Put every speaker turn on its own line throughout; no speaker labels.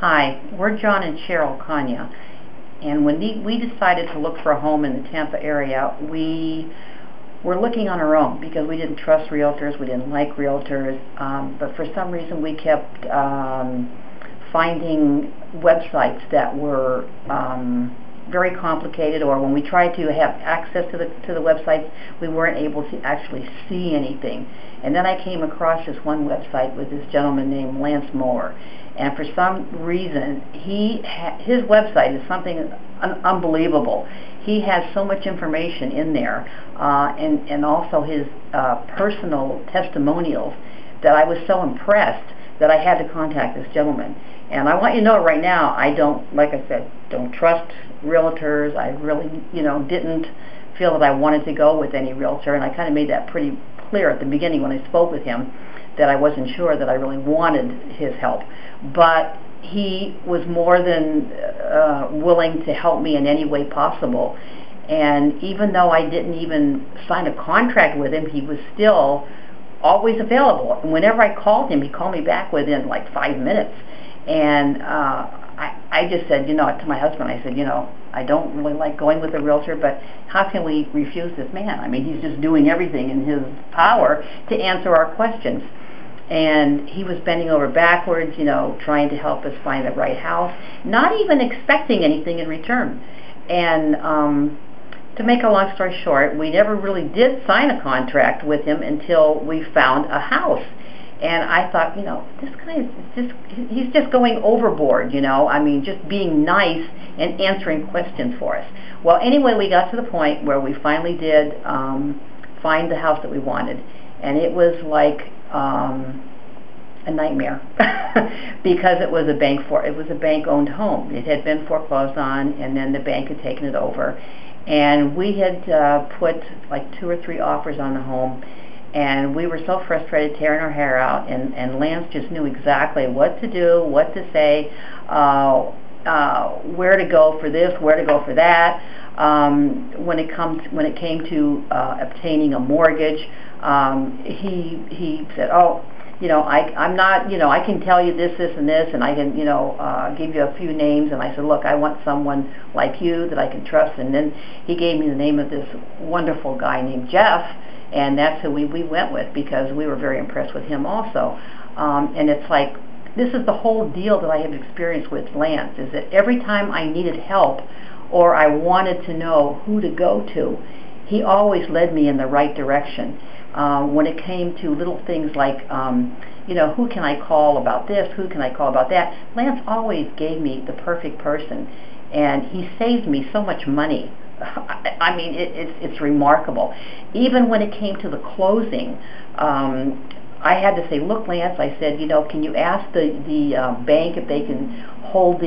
Hi, we're John and Cheryl Kanya, and when we decided to look for a home in the Tampa area, we were looking on our own because we didn't trust realtors, we didn't like realtors, but for some reason we kept finding websites that were very complicated, or when we tried to have access to the websites, we weren't able to actually see anything. And then I came across this one website with this gentleman named Mohr, and for some reason his website is something unbelievable. He has so much information in there, and also his personal testimonials, that I was so impressed that I had to contact this gentleman. And I want you to know right now, I don't, like I said, don't trust realtors. I really, didn't feel that I wanted to go with any realtor, and I kind of made that pretty clear at the beginning when I spoke with him, that I wasn't sure that I really wanted his help. But he was more than willing to help me in any way possible. And even though I didn't even sign a contract with him, he was still always available. And whenever I called him, he called me back within like 5 minutes. And I just said, to my husband, I said, I don't really like going with a realtor, but how can we refuse this man? I mean, he's just doing everything in his power to answer our questions. And he was bending over backwards, trying to help us find the right house, not even expecting anything in return. And to make a long story short, we never really did sign a contract with him until we found a house. And I thought, this guy is he's just going overboard, I mean, just being nice and answering questions for us. Well, anyway, we got to the point where we finally did find the house that we wanted. And it was like a nightmare because it was a bank-owned home. It had been foreclosed on, and then the bank had taken it over. And we had put like 2 or 3 offers on the home. And we were so frustrated, tearing our hair out, and Lance just knew exactly what to do, what to say, where to go for this, where to go for that. When it came to obtaining a mortgage, he said, I'm not, I can tell you this, and this, and I can, give you a few names. And I said, look, I want someone like you that I can trust. And then he gave me the name of this wonderful guy named Jeff. And that's who we went with, because we were very impressed with him also. And it's like, this is the whole deal that I have experienced with Lance, is that every time I needed help or I wanted to know who to go to, he always led me in the right direction. When it came to little things like, who can I call about this, who can I call about that, Lance always gave me the perfect person. And he saved me so much money. I mean, it's remarkable. Even when it came to the closing, I had to say, look, Lance, I said, can you ask the bank if they can hold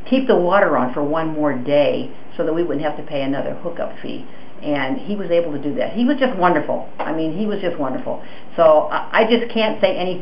keep the water on for 1 more day so that we wouldn't have to pay another hookup fee. And he was able to do that. He was just wonderful. I mean, he was just wonderful. So I just can't say anything